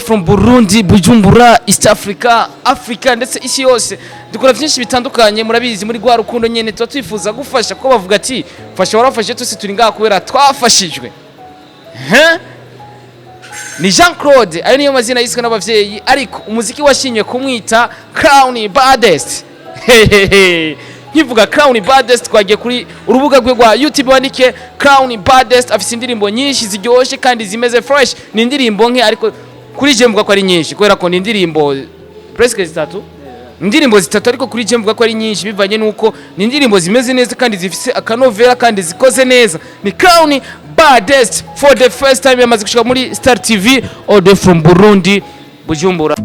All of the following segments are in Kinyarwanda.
From Burundi, Bujumbura, East Africa, Africa ndetse isi yose dukora byinshi bitandukanye murabizi muri gwa rukundo nyene tuba twifuza gufasha ko bavuga ati fasha warafashe twese turi ngaha kubera twafashijwe. Ni Jean Claude ayo niyo mazina yiswe n'abavyeyi ariko umuziki washinywe kumwita Crown Baddest. Nkivuga Crown Baddest twagiye kuri urubuga rwe rwa YouTube wandike Crown Baddest, afise indirimbo nyinshi ziryoshe kandi zimeze fresh. Ni indirimbo nke ariko kuri je mvuga ko ari nyinshi kubera ko ni indirimbo presque zitatu, indirimbo zitatu ariko kuri je mvuga ko ari nyinshi bivanye nuko ni indirimbo zimeze neza kandi zifise akanovera kandi zikoze neza. Ni Crown Baddest for the first time yamaze gushika muri Star TV all the from Burundi, Bujumbura.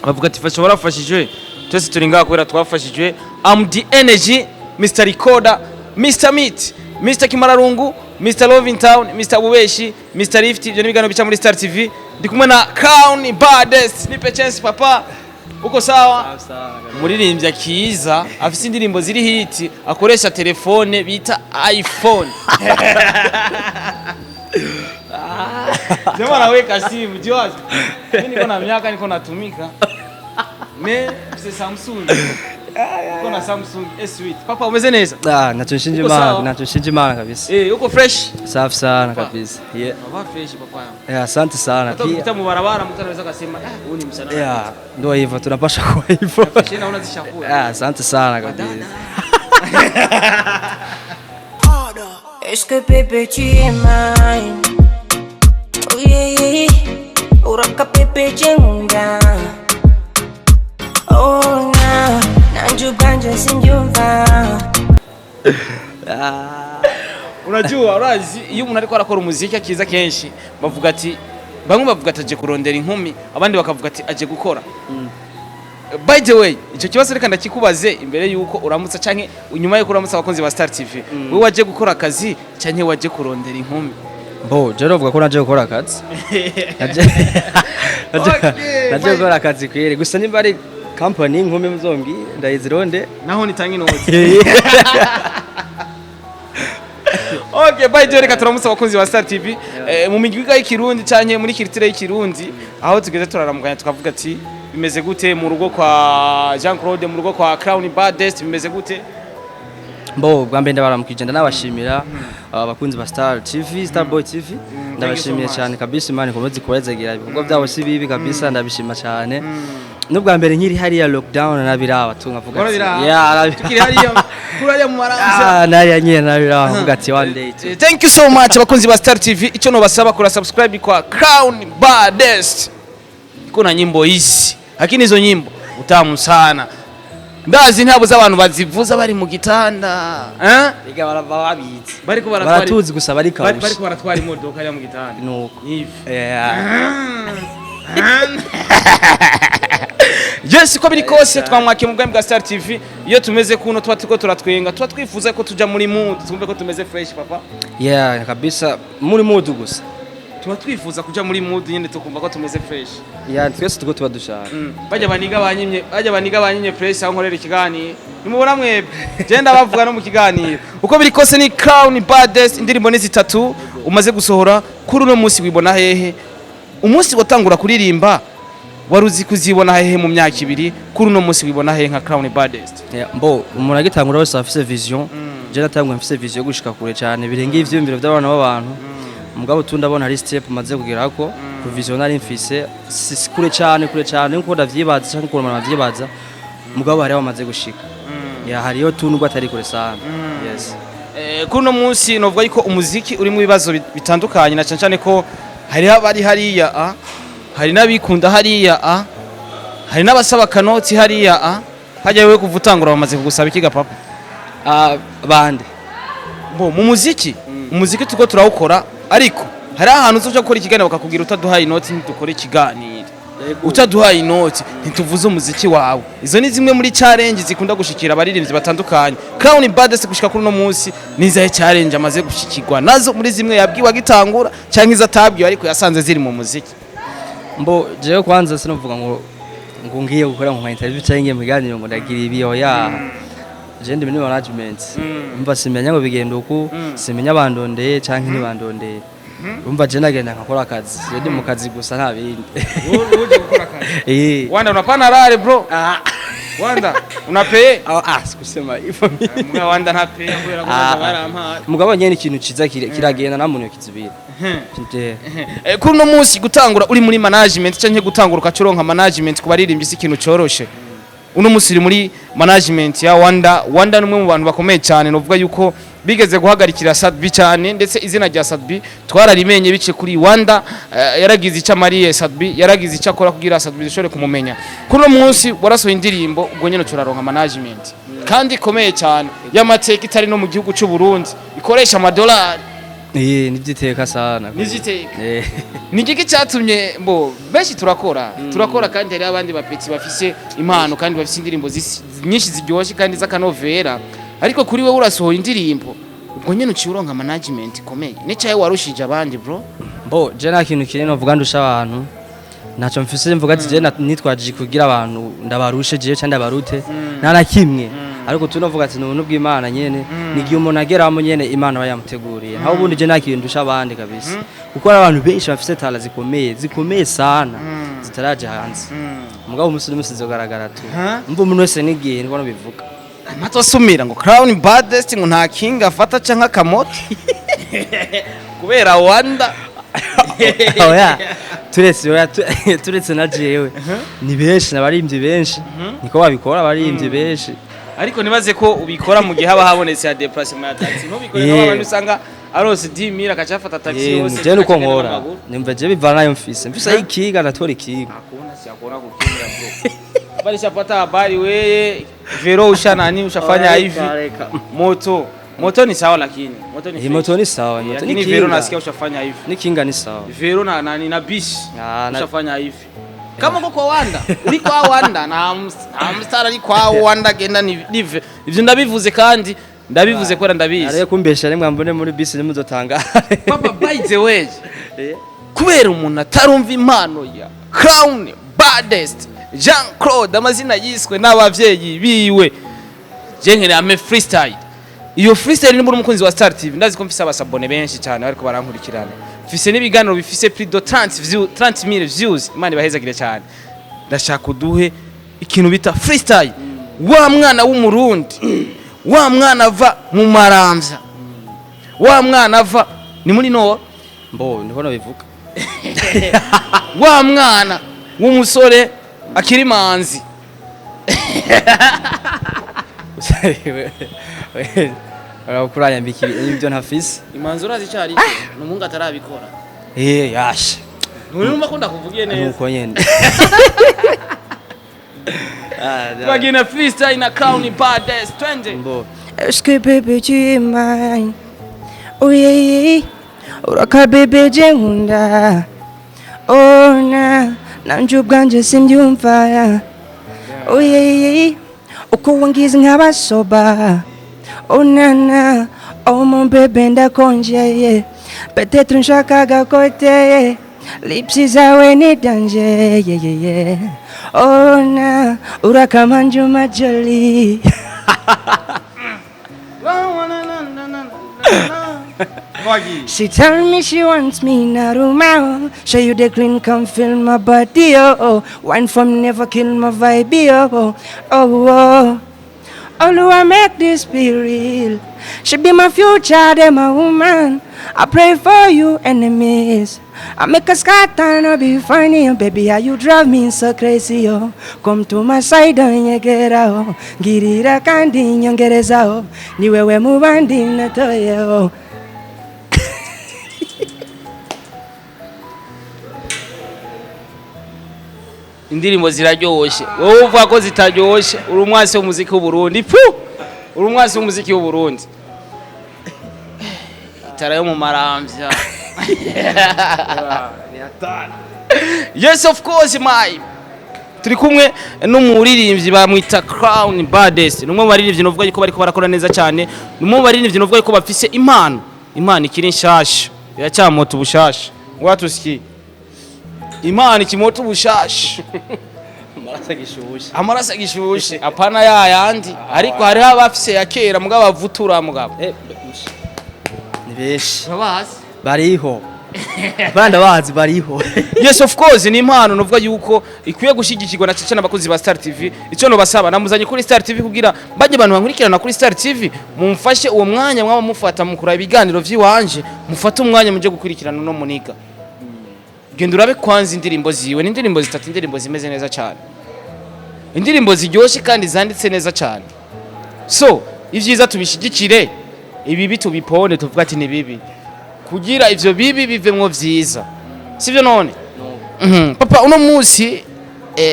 Bavuga ati fasha warafashijwe twese turi ngaha kubera twafashijwe. The Energy, Mr Recorder, Mr Meat, Mr Kimararungu, Mr Love in Town, Mr Bubeshi, Mr Lift, ibyo nibigano bica muri Star TV. Ndi kumwe na Crown Baddest. Nipe chance papa. Uko sawa? Muririmbya kiza afise indirimbo ziri hit akoresha telefone bita iPhone. Jamaa weka simu jiwazi. Mimi niko na miaka niko natumika. C'est Samsung. Uko na Samsung S8. Papa umeze neza? Natushinje imana kabisa. Uko fresh? Safi sana kabisa. Baba fresh papa. Asante sana pia. Hata mu barabara mtu anaweza kusema huyu ni msanii. Ndio hivyo tunapasha kwa hivyo. Fresh na unazishakua. Asante sana kabisa. Est-ce que bébé tu es mine? Oh yeah, uraka bébé jenga. Oh na, nanjuganje sinjumva. Unajua urazi iyo umuntu ariko arakora umuziki akiza kenshi bavuga ati bamwe bavuga ati aje kurondera inkumi abandi bakavuga ati aje gukora. By the way, icyo kibazo reka ndakikubaze imbere yuko uramutsa canke unyuma yo kuramutsa abakonzi ba Star TV. Wewe waje gukora akazi canke waje kurondera inkumi? Jero vuga ko naje gukora akazi. Naje gukora akazi kwere gusa nimba ari company inkumi muzombi ndayizironde naho nitangi noti. Okay, by the way reka turamutsa abakonzi ba Star TV mu migwiga y'ikirundi canke muri kiritire y'ikirundi aho tugeze turaramukanya tukavuga ati bimeze gute mu rugo kwa Jean Claude, mu rugo kwa Crown Baddest bimeze gute? Bwa mbere ndabaramukije ndanabashimira abakunzi ba Star TV, Star Boy TV. Ndabashimiye cyane kabisa, Imana ikomeze kubazagira ibikorwa byabo si bibi kabisa, ndabishima cyane. Nubwa mbere nkiri hariya lockdown nabirawa tungavuga ati tukiri hariya kuraya mu maranza nari nyene nabirawa vuga ati one day. Thank you so much abakunzi ba Star TV. Icyo no basaba kura subscribe kwa Crown Baddest. Kuna nyimbo hizi lakini hizo nyimbo utamu sana. Ndazi ntabo z'abantu bazivuza bari mu gitanda, biga barababizi. Bariko baratuzi gusa bariko baratwara imodoka ya mu gitanda. Nuko. Yes, ko biri kose twamwake mu bwa Star TV. Iyo tumeze kuno tuba turatwenga, tuba twifuza ko tuja muri mood, twumve ko tumeze fresh papa. Kabisa muri mood gusa. Tuba twifuza kuja muri mood nyene tukumva ko tumeze fresh. Twese tuba dushaka. Bajya baniga banyimye press aho nkorera ikiganiro. Nimubona mwebwe. Genda bavuga no mu kiganiro. Uko biri kose ni Crown Baddest, indirimbo ni zitatu umaze gusohora kuri uno munsi wibona hehe? Umunsi watangura kuririmba waruzi kuzibona hehe mu myaka ibiri kuri uno munsi wibona hehe nka Crown Baddest? Umuntu agitangura wese afise vision. Je natangwa mfise vision gushika kure cyane birenge ivyumviro by'abana b'abantu. Mugabo tundabona hari step maze kugerako ku visionary mfise kure cyane nko ndavyibaza cyangwa ko umuntu avyibaza mugabo hari bamaze gushika. Hariyo tuntu atari kure sana. Yes. Kuri no munsi novuga yuko umuziki uri mu bibazo bitandukanye na cyane ko hari abari hariya hari nabikunda hariya hari nabasaba kanoti hariya hajya wewe kuvutangura bamaze kugusaba ikiga papa? Bande mu muziki tuko turawukora ariko hari ahantu uzoja gukora ikiganiro bakakubwira utaduhaye inoti ntidukore ikiganiro utaduhaye inoti ntituvuze umuziki wawe. Izo ni zimwe muri challenge zikunda gushikira abaririmbyi batandukanye. Crown Baddest gushika kuri no munsi nizaye challenge amaze gushikirwa nazo muri zimwe yabwiwe agitangura canke izatabwiwe ariko yasanze ziri mu muziki. Mbo jewe kwanza sinovuga ngo ngiye gukora mu interview cyangwa mu biganiro ngo ndagira ibiyo ya je ndi muri management. Mba simenya ngo bigenda uku simenya bandondeye canke ntibandondeye. Umva je nagenda nkakora akazi. Ndi mu kazi gusa nta bindi. Uje gukora akazi. Wanda unapana rare bro. Wanda unapeye? Sikusema hivyo mimi. Wanda ntapeye kubera ko barampara. Mugabo nyene ikintu ciza kiragenda namuntu yakizibira. Kuri no munsi gutangura uri muri management canke gutangura ukacuronka management kubaririmbyi si ikintu coroshe. Uno munsi uri muri management ya Wanda. Wanda numwe mu bantu bakomeye cyane novuga yuko bigeze guhagarikira Sadbi cyane ndetse izina rya Sadbi twararimenye bice kuri Wanda. Yaragize icyo Marie Sadbi yaragize icyo akora kugira Sadbi zishore kumumenya. Kuri no munsi warasohoye indirimbo ubwo nyene turaronka management kandi komeye cyane y'amateka itari no mu gihugu cy'u Burundi ikoresha amadolari. Nijiteka sana. Nijiteka. Nigiki cyatumye mbo benshi turakora kandi hari abandi bapeti bafise impano kandi bafise indirimbo nyinshi ziryoshye kandi zakanovera ariko kuri we urasohoye indirimbo ubwo nyene ucironka management komeye necaye warushije abandi bro. Mbo je na kintu kinene novuga ndusha abantu naco mfise mvuga ati je nitwaje kugira abantu ndabarushe je cyane ndabarute nana kimwe ariko tunovuga ati n'ubuntu bw'Imana nyene nigiye umuntu ageramo nyene Imana bayamuteguriye ntaho ubundi je nakintu ndusha abandi kabisa kuko abantu benshi bafise tala zikomeye sana zitaraje hanze mugabo umusuri musizogaragara tu mvu umuntu wese nigiye niko no bivuga matosumira ngo Crown Baddest ngo nta kinga afata canka kamoto kubera Wanda oya turetse na jewe ni benshi nabarimbye benshi niko babikora abarimbye benshi ariko nibaze ko ubikora mu gihe haba habonetse ya déplacement ya taxi ntubikore n'abantu usanga arose 10000 akacafata taxi yose je nuko nkora nimva je bivana nayo mfise ikiga ndatora ikiga akona siakona kukinga bro bali chapata habari wewe vero ushanani ushafanya hivi moto ni sawa lakini moto ni sawa ni vero nasikia ushafanya hivi ni kinga ni sawa vero na bishi ushafanya hivi kama uko kwa Wanda uri kwa Wanda na mstara ari kwa Wanda genda nive ivyo ndabivuze kandi ndabivuze kwera ndabizi ariko kumbesha nimwe mbone muri bisi nimuzotanga papa by the way kubera umuntu atarumva impano ya Crown Baddest Jean Claude amazina yiswe n'abavyeyi biwe jenkene ame freestyle iyo freestyle ni muri umukunzi wa Star TV ndazi ko mfise abasabone benshi cyane ariko barankurikirana mfise n'ibiganiro bifise plus de 30,000 views imana bahezagire cyane ndashaka uduhe ikintu bita freestyle wa mwana w'umurundi wa mwana ava mu maramvya wa mwana ava ni muri no mbo ndiko no bivuga wa mwana w'umusore akiri manzi arakuranya mbikiri ibyo ntafise imanzi urazi cyari n'umunga atarabikora yashe nurumva ko ndakuvugiye neza nuko nyene bagina freestyle na Crown Baddest twende mbo est-ce que bébé tu es mine oh yeah uraka bébé jengunda oh na nanjubwanje simbyumva oh yeah uko wangize nk'abasoba oh nana oh mon bébé ndakonje peut-être nshakaga côté lipsi zawe ni danger yeah oh na urakamanju majoli she tell me she wants me na rumao show you the green come feel my body oh wine from never kill my vibe oh oh I make this be real. She be my future, they my woman. I pray for you, enemies. I make a scatter, no be funny, baby. How you drive me so crazy, oh. Come to my side, and you get out. Girira kandi, you get us out. Niwe we move and in the toy, indirimbo ziraryoshe wowe uvuga ko zitaryoshe uri umwasi w'umuziki w'u Burundi uri umwasi w'umuziki w'u Burundi itara yo mu maramvya Yes of course my turi kumwe n'umuririmbyi bamwita Crown Baddest numwe mu baririmbyi novuga yuko bariko barakora neza cyane numwe mu baririmbyi novuga yuko bafise impano ikiri nshasha iracyamota ubushasha watuski impano ikimota ubushasha amarasa gishushe apana yayandi ariko hari abafise yakera mugabo bavutura mugabo ni beshi babazi bariho banda bazi bariho. Yes of course ni impano novuga yuko ikwiye gushigikirwa na cyane abakozi ba Star TV icyo no basaba namuzanye kuri Star TV kugira bajye abantu bankurikirana kuri Star TV mumfashe uwo mwanya mwaba mufata mukura ibiganiro vyiwanje mufate umwanya muje gukurikirana no muniga genda urabe kwanza indirimbo ziwe n'indirimbo zitatu indirimbo zimeze neza cyane indirimbo ziryoshe kandi zanditse neza cyane so ivyiza tubishigikire ibi tubipone tuvuga ati ni bibi kugira ivyo bibi bivemwo vyiza sivyo none papa uno munsi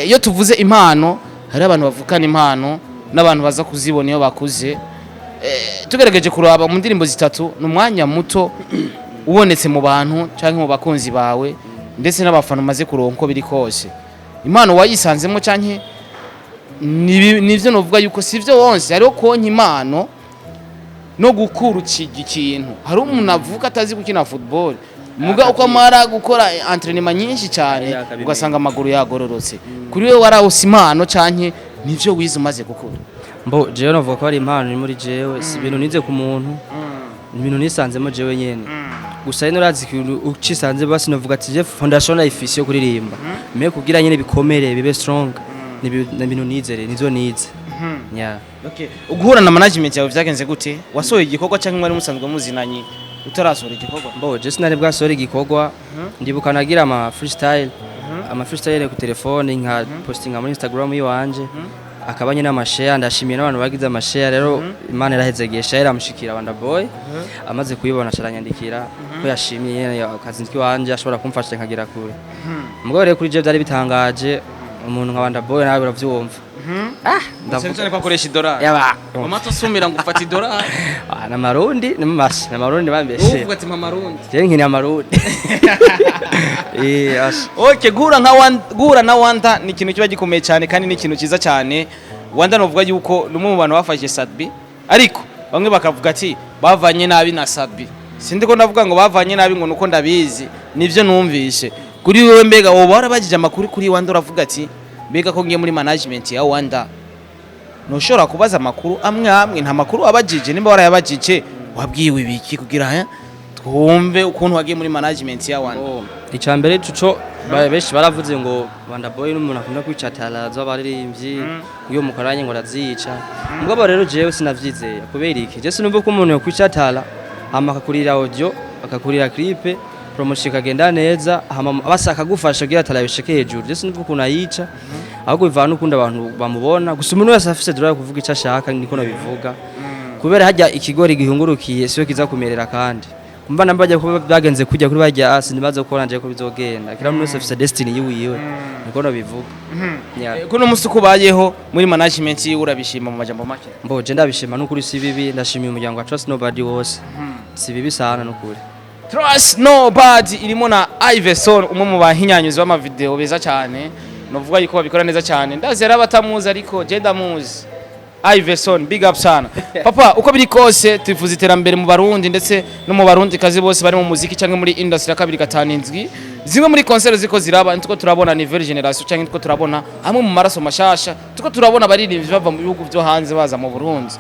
iyo tuvuze impano hari abantu bavukana impano n'abantu baza kuzibona iyo bakuze tugerageje kuraba mu ndirimbo zitatu n'umwanya muto ubonetse mu bantu canke mu bakunzi bawe ndetse n'abafana maze kuronko biri kose impano wayisanzemo canke nivyo novuga yuko sivyo wonse hariho konka impano no gukura ikintu hari umuntu avuka atazi gukina football muga uko amara gukora entraînement nyinshi cyane ugasanga amaguru yagororotse kuri we warawusa impano canke nivyo wize umaze gukura mbo jewe novuga ko ari impano ni muri jewe si ibintu nize ku muntu ni ibintu nisanzemo jewe nyene gusa rero urazi ikintu ucisanze basi novuga ati je foundation ifise yo kuririmba me kugira nyene bikomere bibe strong ni ibintu nizere nizo nize yeah. Okay. Uguhura na management yawe vyagenze gute? Wasohoye igikorwa cyangwa mwari musanzwe muzinanye utarasohora igikorwa? Mbo je sinari bwasohora igikorwa ndibuka nagira ama freestyle ku telefone nka postinga muri Instagram yiwanje akabanye n'amashare ndashimiye n'abantu bagize amashare rero Imana irahezegeye share amushikira Yamabaye amaze kuyibona caranyandikira ko yashimiye akazi wanje ashobora kumfasha nkagira kure mugabo rero kuri je byari bitangaje umuntu nka Yamabaye nawe uravyumva ndavuga ko akoresha $. Mama tosumira ngo ufata $. Na marundi ni mashi na marundi bambeshe uvuga ati mama marundi je nkini amarundi okay gura na Wanda ni ikintu kiba gikomeye cyane kandi ni ikintu ciza cyane Wanda novuga yuko numwe mu bantu bafashe Sadbi ariko bamwe bakavuga ati bavanye nabi na Sadbi sindiko ndavuga ngo bavanye nabi ngo nuko ndabizi nivyo numvishe kuri wewe mbega wowe barabagije amakuru kuri Wanda uravuga ati mbega ko ngiye muri management ya Wanda noshora kubaza amakuru amwe nta makuru abajije nimba warayabajije wabwiwe ibiki kugira twumve ukuntu wagiye muri management ya Wanda icambere tuco beshi baravuze ngo Yamabaye n'umuntu akunda kwicatala z'abaririmbyi iyo mukaranye ngo razica mugabo rero jewe sinavyizeye kubera iki je sinumva ko umuntu yo kwicatala hama akakurira audio akakurira clip promotion kagenda neza abasaka gufasha kugira atarabisheke hejuru je sinumva ukuntu ayica ahubwo bivana ukunda abantu bamubona gusa umuntu wese afise droit kuvuga icyo ashaka niko nabivuga kubera hajya ikigori gihungurukiye siyo kiza kumerera kandi umva nambajya ko byagenze kujya kuri bajya asi nibaze ko nanje ko bizogenda kira umuntu wese afise destiny yiwiwe niko nabivuga kuno musuku bayeho muri management yiwe urabishima mu majambo make mbo je ndabishima n'ukuri si bibi ndashimiye umuryango wa Trust Nobody wose si bibi sana n'ukuri Trust Nobody irimo na Iverson umwe mu bahinyanyuzi b'ama video beza cyane novuga yuko babikora neza cyane ndazera abatamuzi ariko je ndamuzi Iverson big up sana papa uko biri kose tuvuze iterambere mu Barundi ndetse no mu Barundi kazi bose bari mu muziki cyangwa muri industry ya kabiri gatanu inzwi zimwe muri concert ziko ziraba ntuko turabona nouvelle generation cyangwa ntuko turabona amwe mu maraso mashasha tuko turabona abaririmbyi bava mu bihugu byo hanze baza mu Burundi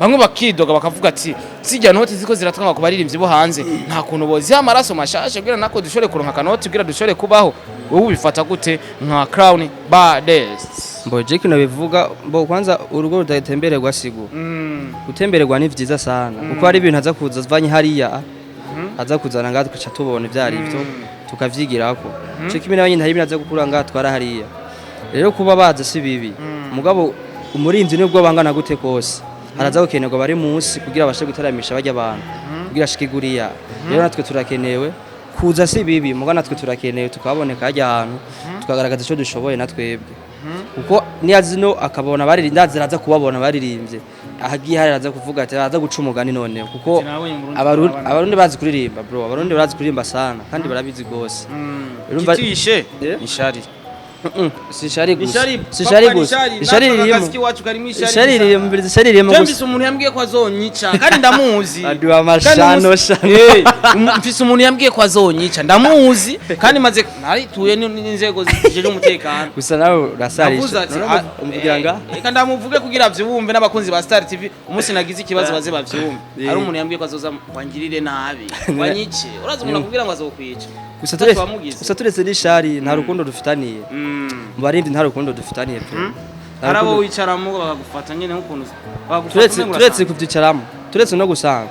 bamwe bakidoga bakavuga ati sijya noti ziko ziratwanga ku baririmbyi bo hanze nta kuntu bozi amaraso mashasha kugira nako dushore kuronka kanoti kugira dushore kubaho wowe ubifata gute nka Crown Baddest mbo je kino bivuga mbo kwanza urugo rudatembererwa sigo gutembererwa ni vyiza sana kuko ari ibintu aza kuza zvanye hariya aza kuzana ngaho tukaca tubona ivyari ivyo tukavyigirako cyo kimwe n'abanye ntari binaza gukura ngaho twara hariya rero kuba baza si bibi mugabo umurinzi nibwo bangana gute kose haraza gukenerwa bari munsi kugira abashe gutaramisha bajya abantu kugira shikiguriya rero natwe turakenewe kuza si bibi muga natwe turakenewe tukaboneka hajya ahantu tukagaragaza icyo dushoboye natwebwe kuko niyazino akabona baririmbye ndaza kubabona baririmbye ahagiye haraza kuvuga ati araza guca umugani none kuko abarundi bazi kuririmba bro abarundi barazi kuririmba sana kandi barabizi gose urumva kitwishe ishari Sishari gusa ishari ririmo Jambi umuntu yambwiye ko azonyica kandi ndamuzi aduwa mashano mfise umuntu yambwiye ko azonyica ndamuzi kandi maze narituye n'inzego zijeje umutekano gusa nawe urasarisha umugira nga eka ndamuvuge kugira vyumve n'abakunzi ba Star TV umunsi nagize ikibazo baze bavyumve ari umuntu yambwiye ko azoza wangirire nabi wanyice uraza umuntu akubwira ngo azokwica gusa turetse n'ishari nta rukundo dufitaniye mu barindi nta rukundo dufitaniye pe arabo wicaramo bagagufata nyene nk'ukuntu turetse kuvyicaramo turetse no gusanga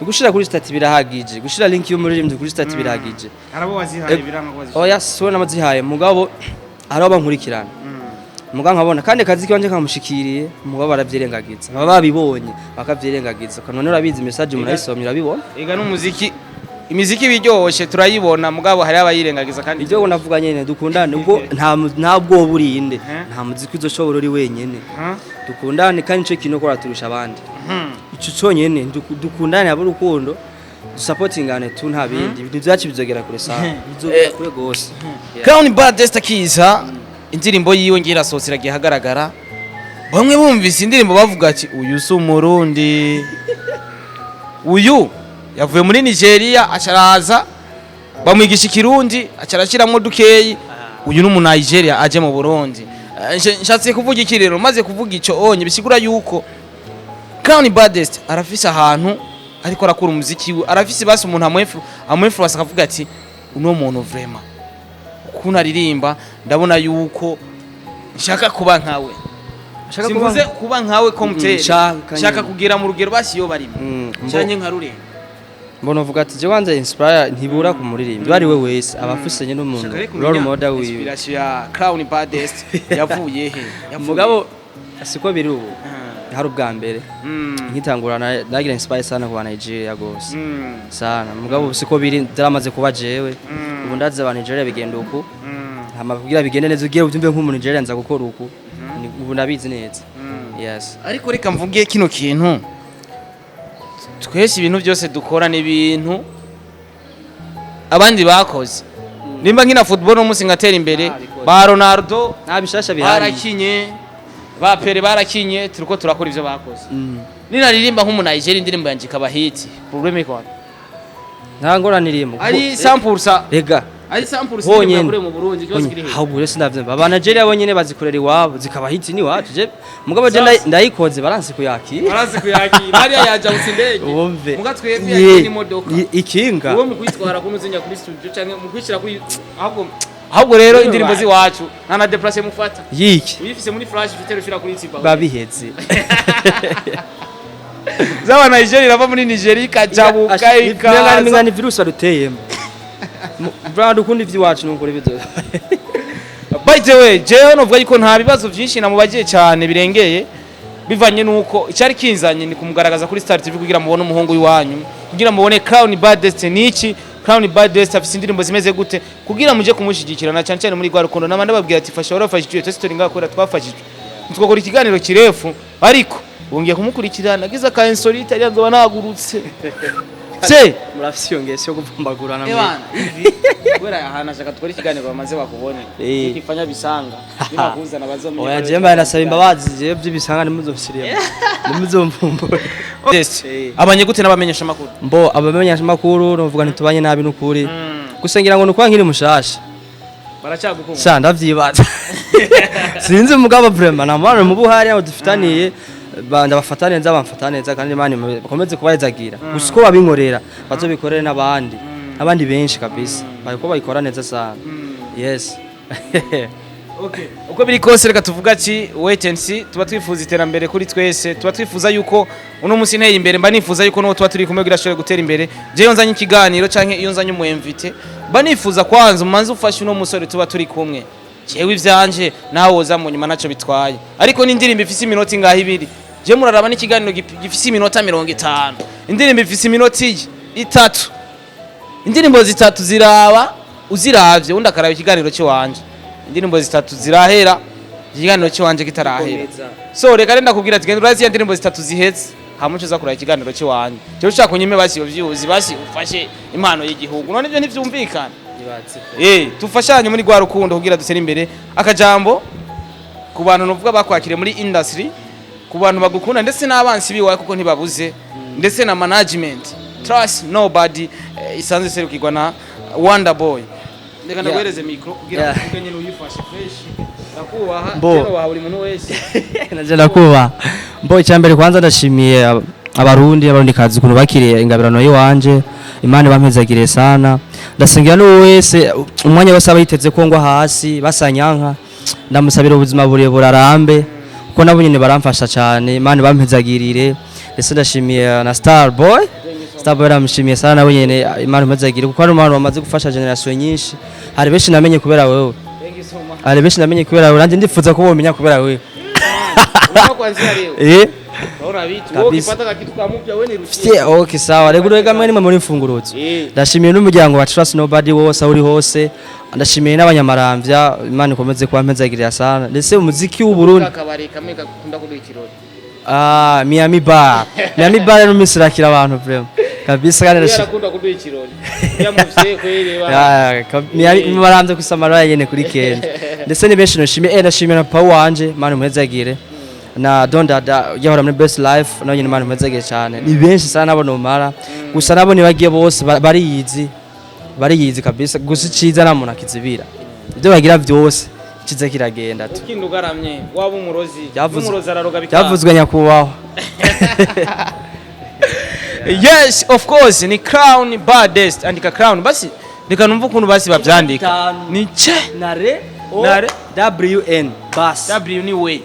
gushira kuri stat birahagije gushira link y'umuririmbyi kuri stat birahagije arabo wazihaye biranga kwazi oya so namazihaye mugabo arabo bankurikirana mugabo nkabona kandi kazi kanje kamushikiriye mugabo baravyirengagiza baba babibonye bakavyirengagiza kanone urabizi message murayisomye urabibona ega n'umuziki imiziki biryoshe turayibona mugabo hari abayirengagiza kandi ibyo navuga nyene dukundane ubwo nta bwo burinde nta muziki uzoshobora uri wenyene dukundane kandi ico kintu kora turusha abandi ico cyonyene dukundane abo rukundo supportingane tu nta bindi ibintu byacu bizogera kure sana bizogera kure gose Crown Baddest akiza indirimbo yiwe ngira sosira gihagaragara bamwe bumvise indirimbo bavuga ati uyu si umurundi uyu yavuye muri Nigeria acaraza bamwigisha ikirundi acarashiramo dukeyi uyu n'umu Nigeria aje mu Burundi nshatse kuvuga iki rero maze kuvuga ico onye bisigura yuko Crown Baddest arafise ahantu ariko arakora umuziki we arafise basi umuntu amwefluence akavuga ati uno muntu vraiment ukuntu aririmba ndabona yuko nshaka kuba nkawe simvuze kuba nkawe komte nshaka kugira mu rugero basi yo barimo cyanye nka rure mbona uvuga ati je wanze inspire ntibura ku muririmbyi bari we wese abafusanye n'umuntu role model wiwe inspiration ya Crown Baddest yavuye he mugabo siko biri ubu hari ubwa mbere nkitangurana nagira inspire sana ku Nigeria gose sana mugabo siko biri daramaze kuba jewe ubu ndaze aba Nigeria bigenda uko amavugira bigende neza ugiye ubyumve nk'umuntu Nigeria nza gukora uko ubu ndabizi neza yes ariko reka mvuge kino kintu twese ibintu byose dukora n'ibintu abandi bakoze nimba nkina football no musi ngatera imbere ba Ronaldo nabishasha bihari barakinye ba Pele barakinye turiko turakora ivyo bakoze ninaririmba nk'umu Nigeria indirimbo yanje ikaba hit problème ko nta ngoranirimbo ari 100% rega ari 100% bakore mu Burundi cyose kiri he habure sinavyemba aba Nigeria bonyene bazikorera iwabo zikaba hit ni wacu je mugabo je ndayikoze baransi kuyaki bari yaje usindege muga twebwe yakini modoka ikinga uwo mu kwitwara kunuzinya kuri studio canke mu kwishira kuri ahubwo rero indirimbo zi wacu nana deplacer mufata yiki uyifise muri flash vitero ushira kuri tsiba babihetse zaba Nigeria rava muri Nigeria kajabuka ikaza ngani virus aruteyemo brand ukundi ivy'iwacu nuko bizo by the way jewe novuga yuko nta bibazo byinshi namubagiye cyane birengeye bivanye nuko icyari kinzanye ni kumugaragaza kuri Star TV kugira mubone umuhungu w'iwanyu kugira mubone Crown Baddest niki Crown Baddest afise indirimbo zimeze gute kugira muje kumushigikirana cyane cyane muri gwa rukundo nabandi babwira ati fasha warafashije twese turi ngakora twafashije twakora ikiganiro kirefu ariko wongiye kumukurikirana giza ka insolite yanzo banagurutse se murafise yongese yo kuvumbagurana mwe hivi wera hana shaka tukora ikiganiro bamaze bakubone ikifanya bisanga binakuzana bazomye oya jemba nasaba imbabazi je by'ibisanga nimuzosirema nimuzomvumbura abanye gute nabamenyesha makuru mbo abamenyesha makuru novuga ntitubanye nabi nukuri gusengira ngo nukwa nkiri mushasha baracyagukumva sha ndavyibaza sinzi umugabo vraiment namwana mu buhari aho dufitaniye banda bafatane nza bamfatane nza kandi mani bakomeze kubayezagira gusa ko babinkorera bazobikorere n'abandi benshi kabisa bariko bayikora neza sana yes okay uko biri kose reka tuvuga ati wait and see tuba twifuza iterambere kuri twese tuba twifuza yuko uno musi nteye imbere mba nifuza yuko no tuba turi kumwe kugira ashobore gutera imbere je yonzanye ikiganiro canke iyo nzanye umu invite mba nifuza kwanza umanze ufashe uno musore tuba turi kumwe jewe ivyanje nawe woza mu nyuma naco bitwaye ariko n'indirimbo ifise iminota ingahe ibiri je muraraba n'ikiganiro gifise iminota 50 indirimbo ifise iminota 3 indirimbo 3 ziraba uziravye undi akaraba ikiganiro cyo wanje indirimbo 3 zirahera ikiganiro cy'iwanje kitarahera so reka renda kubwira ati genda urazi ya ndirimbo zitatu zihetse hamuco za kuraya ikiganiro cy'iwanje cyo ushaka kunyime basi views basi ufashe impano y'igihugu none ibyo ntivyumvikana tufashanye muri gwa rukundo kugira dusere imbere akajambo ku bantu novuga bakwakire muri industry ku bantu bagukunda ndetse n'abansi biwaye kuko ntibabuze ndetse na management trust nobody isanze serukirwa na Wonder Boy ndeka ndaguhereze micro kugira ngo nyine uyifashe fresh nakubaha rero wa buri muntu wese naje nakubaha mbo icyambere kwanza ndashimiye abarundi kazi kuno bakiriye ingabirano yiwanje Imana bampezagire sana ndasengera no wese umwanya wose abayiteze ko ngwa hasi basanyanka ndamusabira ubuzima burebure arambe kuko nabo nyine baramfasha cyane Imana bampezagirire ndetse ndashimiye na Starboy ndamushimiye sana nawe nyene Imana impezagire kuko ari umuntu wamaze gufasha generation nyinshi hari benshi namenye kubera wewe hari benshi namenye kubera wewe nanjye ndifuza ko bomenya kubera wewe okay sawa rego rega mwe muri mfunguruzo ndashimiye n'umuryango wa Trust Nobody wose uri hose ndashimiye n'abanyamaramvya Imana ikomeze kwampezagirira sana ndetse umuziki w'u Burundi akabari kamwe gakunda kuduha ikirori Miami Bar no misirakira abantu vraiment kabisa kandi ndashimira kuduha ikirori yamuvye Miami baranze kusamara yene kuri kende ndetse ni benshi ndashimiye na Paul wanje Imana impezagire na Dondada yahora muri Best Life nayo nyine Imana impezagire cyane ni benshi sana nabo nomara gusa nabo ni bagiye bose bariyizi kabisa gusa ciza na muntu akizibira ibyo bagira byose kiza kiragenda tu ukindu garamye waba umurozi araroga byavuzwe nyakubaho yes of course ni Crown Baddest andika Crown basi reka numva ukuntu basi bavyandika ni che nare WN bas W ni we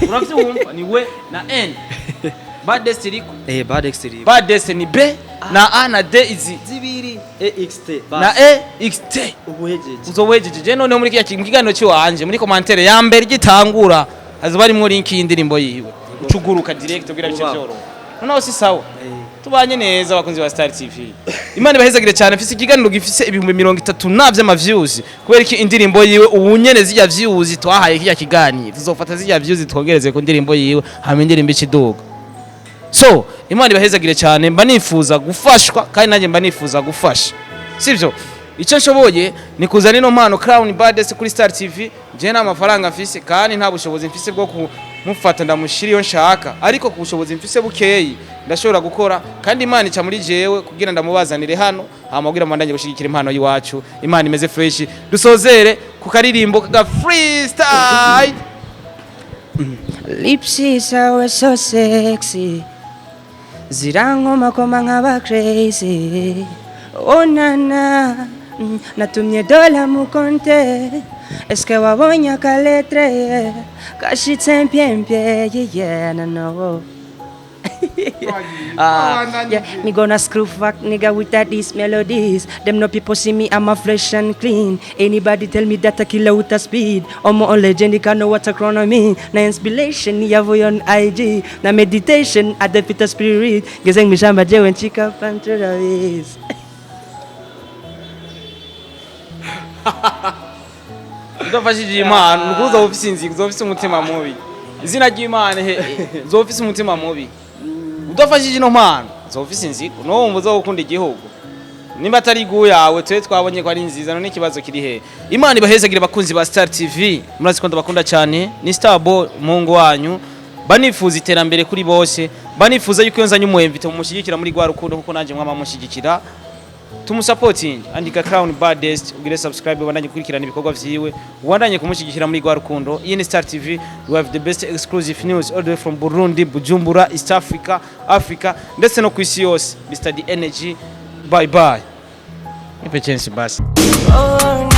uravyumva ni we na N Baddest iriko Baddest ni B na A na D izi zibiri EXT na EXT uzowejeje je none muri kiganiro cy'iwanje muri commentaire ya mbere gitangura azo bari muri link y'indirimbo yiwe ucuguruka direct kugira bice byoro noneho si sawa tubanye neza abakunzi ba Star TV Imana ibahezagire cyane mfise ikiganiro gifise ibihumbi 30 navyo ama views kubera iki indirimbo yiwe ubunyene zijya views twahaye kijya kiganiro tuzofata zijya views twongereze ku ndirimbo yiwe hama indirimbo ikidogo so Imana ibahezagire cyane mba nifuza gufashwa kandi nanjye mba nifuza gufasha sivyo icyo nshoboye ni kuzana ino mpano Crown Baddest kuri Star TV je na amafaranga mfise kandi nta bushobozi mfise bwo kumufata ndamushira iyo nshaka ariko ku bushobozi mfise bukeyi ndashobora gukora kandi Imana ica muri jewe kugira ndamubazanire hano amabwira mandanye gushigikira impano yiwacu Imana imeze fresh dusozere ku karirimbo ka freestyle Lipsy so so sexy Zirangoma koma nkaba crazy Oh nana natumye dola mu konte Eske wabonye akaletre Kashitse mpye yeah no yeah, me gonna screw fuck nigga with that these melodies. Them no people see me, I'm a fresh and clean. Anybody tell me that I kill out a speed? I'm a legend, you can know what a crown on me. Na inspiration, you have on IG. Na meditation, at the fit spirit. Gazing me shamba je when chica panteras. Udafashije Imana nukuza ofisi nzi zofisi umutima mubi izina ry'Imana zofisi umutima mubi udafashije no mpano zofisi nzi no mvuzo gukunda igihugu nimba atari gu yawe twe twabonye ko ari nziza none kibazo kiri he Imana ibahezagire bakunzi ba Star TV murazi ko ndabakunda cyane ni Starboy mungu wanyu banifuza iterambere kuri bose banifuza yuko yonzanye umuhemvite mumushyigikira muri gwa rukundo kuko nanje mwama mushyigikira tumusupporting andika Crown Baddest ugire subscribe bandanye kurikirana ibikorwa vyiwe wandanye kumushyigikira muri gwa rukundo iyi ni Star TV we have the best exclusive news all the way from Burundi Bujumbura East Africa ndetse no kwisi yose Mr the Energy bye bye ipe chance basi Oh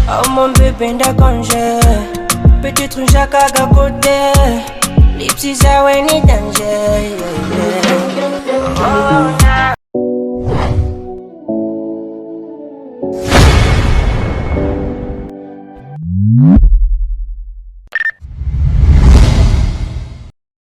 na mon bébé ndakonje petit truc chaka à côté les petits aweni danger